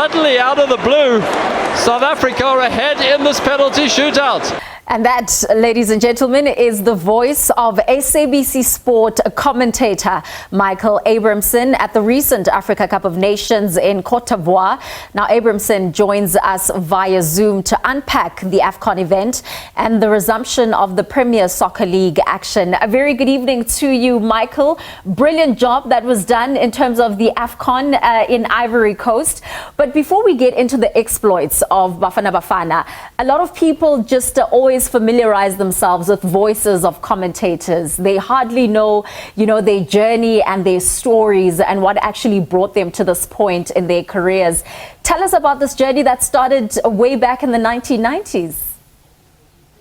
suddenly, out of the blue, South Africa are ahead in this penalty shootout. And that, ladies and gentlemen, is the voice of SABC Sport commentator Michael Abrahamson at the recent Africa Cup of Nations in Cote d'Ivoire. Now, Abrahamson joins us via Zoom to unpack the AFCON event and the resumption of the Premier Soccer League action. A very good evening to you, Michael. Brilliant job that was done in terms of the AFCON in Ivory Coast. But before we get into the exploits of Bafana Bafana, a lot of people just always familiarize themselves with voices of commentators. They hardly know, their journey and their stories and what actually brought them to this point in their careers. Tell us about this journey that started way back in the 1990s.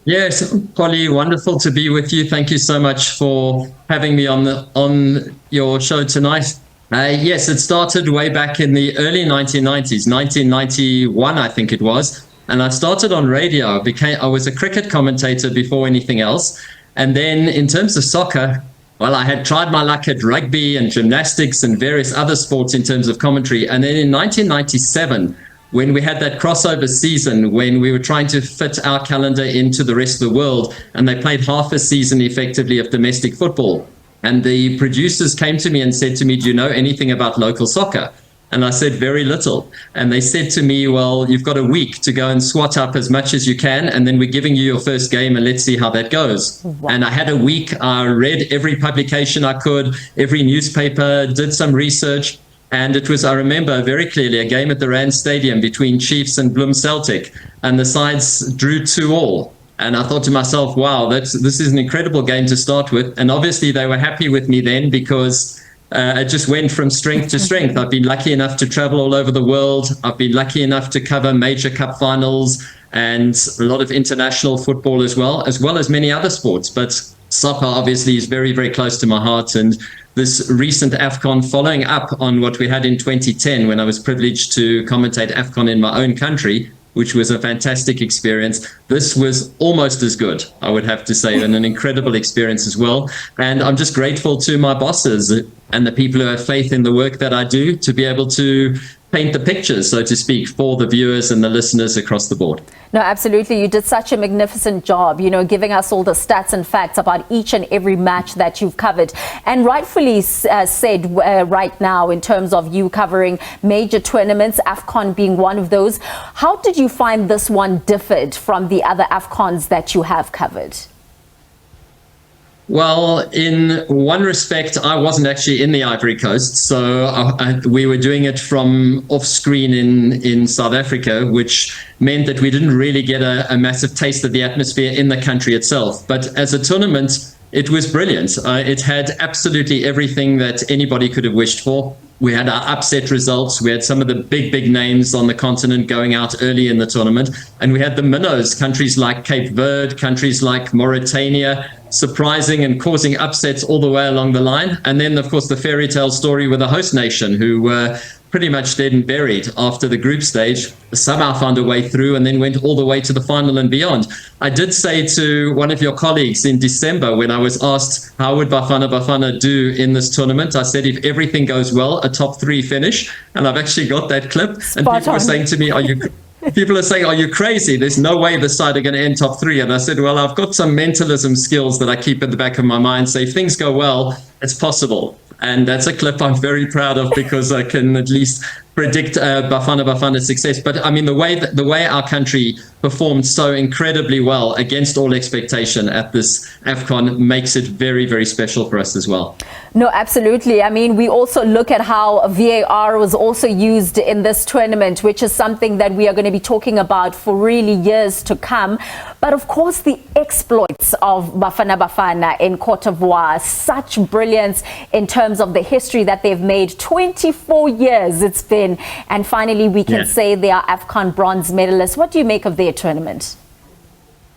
Yes, Polly, wonderful to be with you. Thank you so much for having me on your show tonight. Yes, it started way back in the early 1990s, 1991, I think it was. And I started on radio. I was a cricket commentator before anything else. And then in terms of soccer, well, I had tried my luck at rugby and gymnastics and various other sports in terms of commentary. And then in 1997, when we had that crossover season, when we were trying to fit our calendar into the rest of the world, and they played half a season effectively of domestic football. And the producers came to me and said to me, do you know anything about local soccer? And I said, very little. And they said to me, well, you've got a week to go and swat up as much as you can. And then we're giving you your first game and let's see how that goes. Wow. And I had a week. I read every publication I could, every newspaper, did some research. And it was, I remember very clearly, a game at the Rand Stadium between Chiefs and Bloem Celtic. And the sides drew 2-2. And I thought to myself, wow, this is an incredible game to start with. And obviously they were happy with me then because it just went from strength to strength. I've been lucky enough to travel all over the world. I've been lucky enough to cover major cup finals and a lot of international football as well as many other sports. But soccer obviously is very, very close to my heart. And this recent AFCON, following up on what we had in 2010 when I was privileged to commentate AFCON in my own country, which was a fantastic experience. This was almost as good, I would have to say, and an incredible experience as well. And I'm just grateful to my bosses and the people who have faith in the work that I do to be able to paint the pictures, so to speak, for the viewers and the listeners across the board. No, absolutely. You did such a magnificent job, giving us all the stats and facts about each and every match that you've covered. And rightfully said right now, in terms of you covering major tournaments, AFCON being one of those. How did you find this one differed from the other AFCONs that you have covered? Well, in one respect, I wasn't actually in the Ivory Coast, so we were doing it from off-screen in South Africa, which meant that we didn't really get a massive taste of the atmosphere in the country itself. But as a tournament, it was brilliant. It had absolutely everything that anybody could have wished for. We had our upset results. We had some of the big names on the continent going out early in the tournament. And we had the minnows, countries like Cape Verde, countries like Mauritania, surprising and causing upsets all the way along the line. And then, of course, the fairy tale story with the host nation, who were pretty much dead and buried after the group stage, somehow found a way through and then went all the way to the final and beyond. I did say to one of your colleagues in December when I was asked how would Bafana do in this tournament, I said if everything goes well, a top 3 finish. And I've actually got that clip. And people were saying to me, are you crazy? There's no way this side are going to end top 3. And I said, well, I've got some mentalism skills that I keep at the back of my mind. So if things go well, it's possible. And that's a clip I'm very proud of because I can at least predict Bafana's success. But I mean, the way our country performed so incredibly well against all expectation at this AFCON makes it very, very special for us as well. No, absolutely. I mean, we also look at how VAR was also used in this tournament, which is something that we are going to be talking about for really years to come. But of course, the exploits of Bafana in Cote d'Ivoire, such brilliance in terms of the history that they've made. 24 years it's been. And finally, we can say they are AFCON bronze medalists. What do you make of their tournament?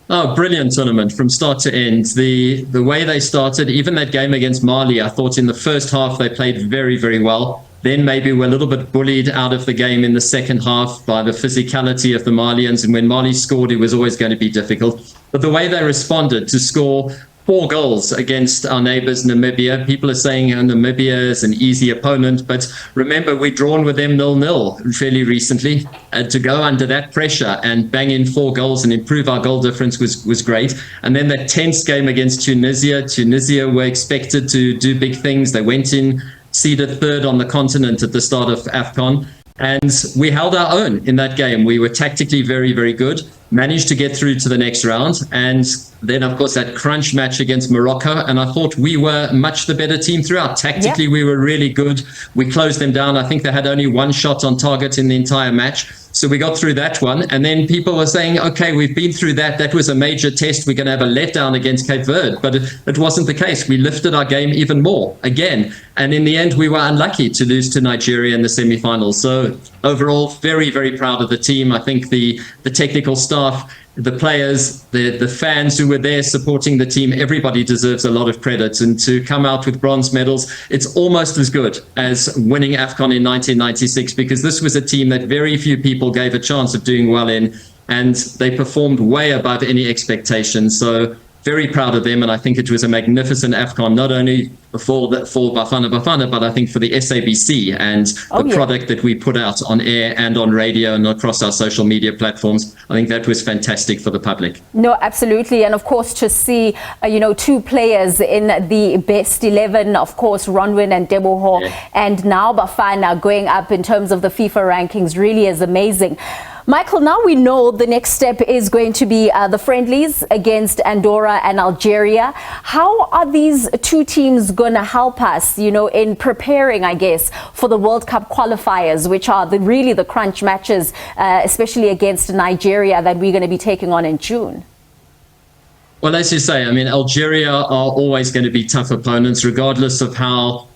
Oh, brilliant tournament from start to end. The way they started, even that game against Mali, I thought in the first half they played very, very well. Then maybe we're a little bit bullied out of the game in the second half by the physicality of the Malians. And when Mali scored, it was always going to be difficult. But the way they responded to score 4 goals against our neighbours Namibia. People are saying Namibia is an easy opponent, but remember, we've drawn with them 0-0 fairly recently. To go under that pressure and bang in 4 goals and improve our goal difference was great. And then that tense game against Tunisia. Tunisia were expected to do big things. They went in, seeded third on the continent at the start of AFCON. And we held our own in that game. We were tactically very, very good, managed to get through to the next round. And then, of course, that crunch match against Morocco. And I thought we were much the better team throughout. Tactically, we were really good. We closed them down. I think they had only 1 shot on target in the entire match. So we got through that one. And then people were saying, okay, we've been through that. That was a major test. We're going to have a letdown against Cape Verde. But it wasn't the case. We lifted our game even more again. And in the end, we were unlucky to lose to Nigeria in the semi-finals. So overall, very, very proud of the team. I think the technical staff, the players, the fans who were there supporting the team, everybody deserves a lot of credit. And to come out with bronze medals, it's almost as good as winning AFCON in 1996, because this was a team that very few people gave a chance of doing well in, and they performed way above any expectations. So very proud of them, and I think it was a magnificent AFCON, not only for Bafana Bafana, but I think for the SABC and the product that we put out on air and on radio and across our social media platforms. I think that was fantastic for the public. No, absolutely. And of course, to see, 2 players in the best 11, of course, Ronwin and Deboho, and now Bafana going up in terms of the FIFA rankings really is amazing. Michael, now we know the next step is going to be the friendlies against Andorra and Algeria. How are these 2 teams going to help us, in preparing, I guess, for the World Cup qualifiers, which are really the crunch matches, especially against Nigeria that we're going to be taking on in June? Well, as you say, Algeria are always going to be tough opponents, regardless of how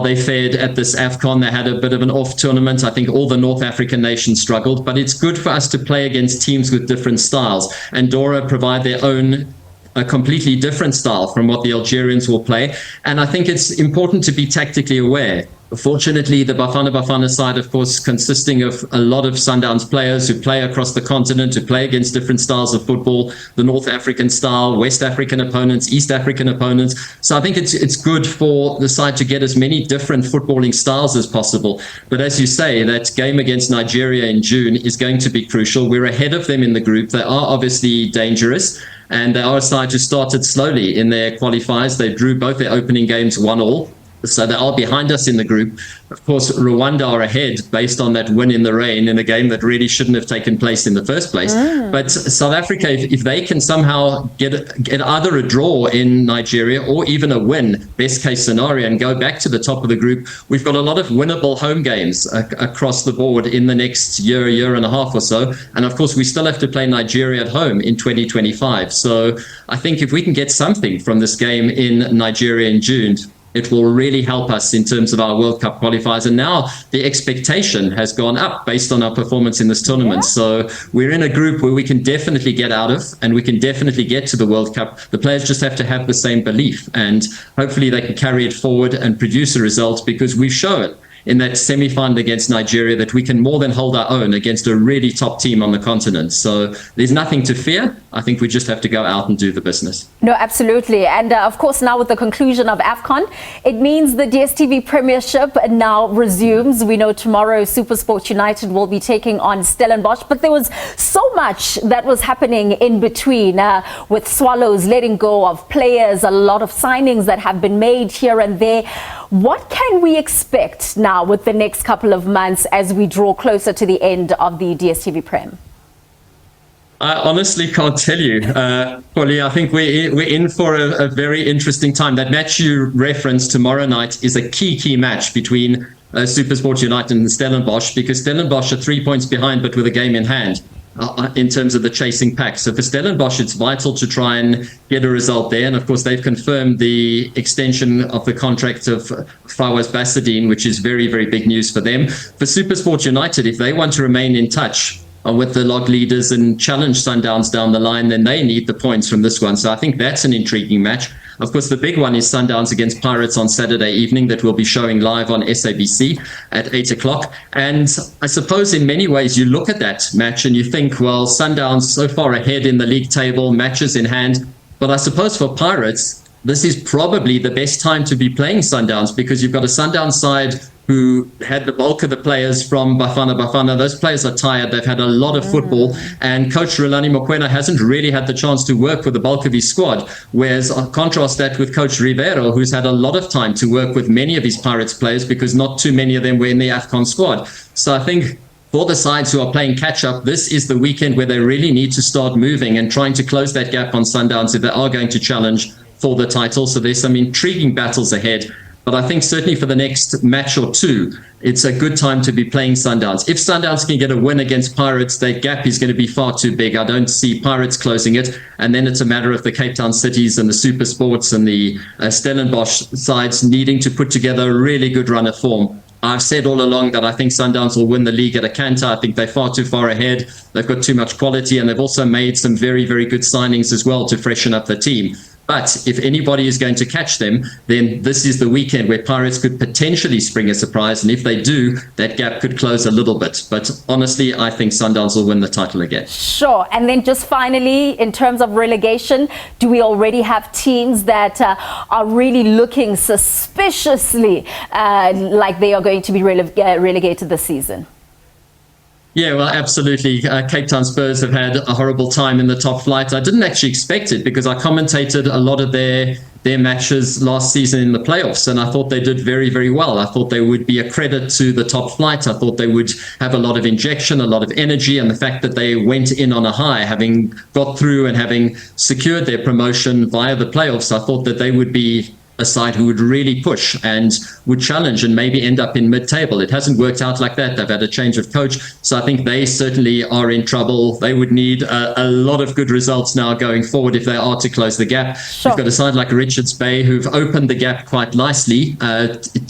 they fared at this AFCON. They had a bit of an off tournament. I think all the North African nations struggled, but it's good for us to play against teams with different styles. Andorra provide their own, a completely different style from what the Algerians will play. And I think it's important to be tactically aware. Fortunately, the Bafana Bafana side, of course, consisting of a lot of Sundowns players who play across the continent, who play against different styles of football, the North African style, West African opponents, East African opponents. So I think it's good for the side to get as many different footballing styles as possible. But as you say, that game against Nigeria in June is going to be crucial. We're ahead of them in the group. They are obviously dangerous, and they are a side who started slowly in their qualifiers. They drew both their opening games 1-1. So they are behind us in the group. Of course, Rwanda are ahead based on that win in the rain in a game that really shouldn't have taken place in the first place. But South Africa, if they can somehow get either a draw in Nigeria or even a win, best case scenario, and go back to the top of the group, we've got a lot of winnable home games across the board in the next year and a half or so. And of course, we still have to play Nigeria at home in 2025. So I think if we can get something from this game in Nigeria in June, it will really help us in terms of our World Cup qualifiers. And now the expectation has gone up based on our performance in this tournament. So we're in a group where we can definitely get out of, and we can definitely get to the World Cup. The players just have to have the same belief, and hopefully they can carry it forward and produce a result, because we've shown in that semi-final against Nigeria that we can more than hold our own against a really top team on the continent. So there's nothing to fear. I think we just have to go out and do the business. No, absolutely. And of course, now with the conclusion of AFCON, it means the DStv Premiership now resumes. We know tomorrow SuperSport United will be taking on Stellenbosch, but there was so much that was happening in between with Swallows letting go of players, a lot of signings that have been made here and there. What can we expect now with the next couple of months as we draw closer to the end of the DStv Prem? I honestly can't tell you, Polly. I think we're in for a very interesting time. That match you referenced tomorrow night is a key match between SuperSport United and Stellenbosch, because Stellenbosch are 3 points behind, but with a game in hand in terms of the chasing pack. So for Stellenbosch, it's vital to try and get a result there. And of course, they've confirmed the extension of the contract of Fawaz Bassadine, which is very, very big news for them. For SuperSport United, if they want to remain in touch with the log leaders and challenge Sundowns down the line, then they need the points from this one. So I think that's an intriguing match. Of course, the big one is Sundowns against Pirates on Saturday evening, that will be showing live on SABC at 8 o'clock. And I suppose in many ways you look at that match and you think, well, Sundowns so far ahead in the league table, matches in hand. But I suppose for Pirates, this is probably the best time to be playing Sundowns, because you've got a Sundowns side who had the bulk of the players from Bafana. Those players are tired. They've had a lot of football. And Coach Rulani Mokoena hasn't really had the chance to work with the bulk of his squad. Whereas contrast that with Coach Rivero, who's had a lot of time to work with many of his Pirates players, because not too many of them were in the AFCON squad. So I think for the sides who are playing catch-up, this is the weekend where they really need to start moving and trying to close that gap on Sundowns if they are going to challenge for the title. So there's some intriguing battles ahead. But I think certainly for the next match or two, it's a good time to be playing Sundowns. If Sundowns can get a win against Pirates, that gap is going to be far too big. I don't see Pirates closing it. And then it's a matter of the Cape Town Cities and the Super Sports and the Stellenbosch sides needing to put together a really good run of form. I've said all along that I think Sundowns will win the league at a canter. I think they're far too far ahead. They've got too much quality, and they've also made some very, very good signings as well to freshen up the team. But if anybody is going to catch them, then this is the weekend where Pirates could potentially spring a surprise. And if they do, that gap could close a little bit. But honestly, I think Sundowns will win the title again. Sure. And then just finally, in terms of relegation, do we already have teams that are really looking suspiciously like they are going to be relegated this season? Yeah, well, absolutely. Cape Town Spurs have had a horrible time in the top flight. I didn't actually expect it, because I commentated a lot of their matches last season in the playoffs, and I thought they did very, very well. I thought they would be a credit to the top flight. I thought they would have a lot of injection, a lot of energy, and the fact that they went in on a high, having got through and having secured their promotion via the playoffs, I thought that they would be a side who would really push and would challenge and maybe end up in mid-table. It hasn't worked out like that. They've had a change of coach. So I think they certainly are in trouble. They would need a lot of good results now going forward if they are to close the gap. Sure. You've got a side like Richards Bay who've opened the gap quite nicely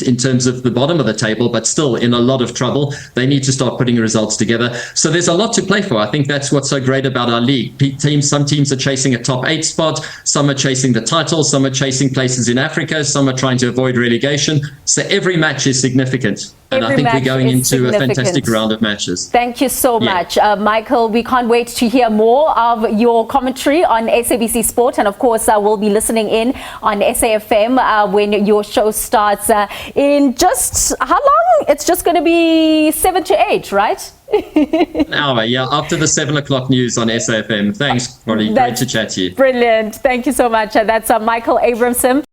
in terms of the bottom of the table, but still in a lot of trouble. They need to start putting results together. So there's a lot to play for. I think that's what's so great about our league. Some teams are chasing a top 8 spot. Some are chasing the title. Some are chasing places in Africa. Some are trying to avoid relegation. So every match is significant. And I think we're going into a fantastic round of matches. Thank you so much. Michael, we can't wait to hear more of your commentary on SABC Sport. And of course, we'll be listening in on SAFM when your show starts in just how long? It's just going to be 7 to 8, right? An hour, yeah, after the 7 o'clock news on SAFM. Thanks, Molly. Great to chat to you. Brilliant. Thank you so much. That's Michael Abrahamson.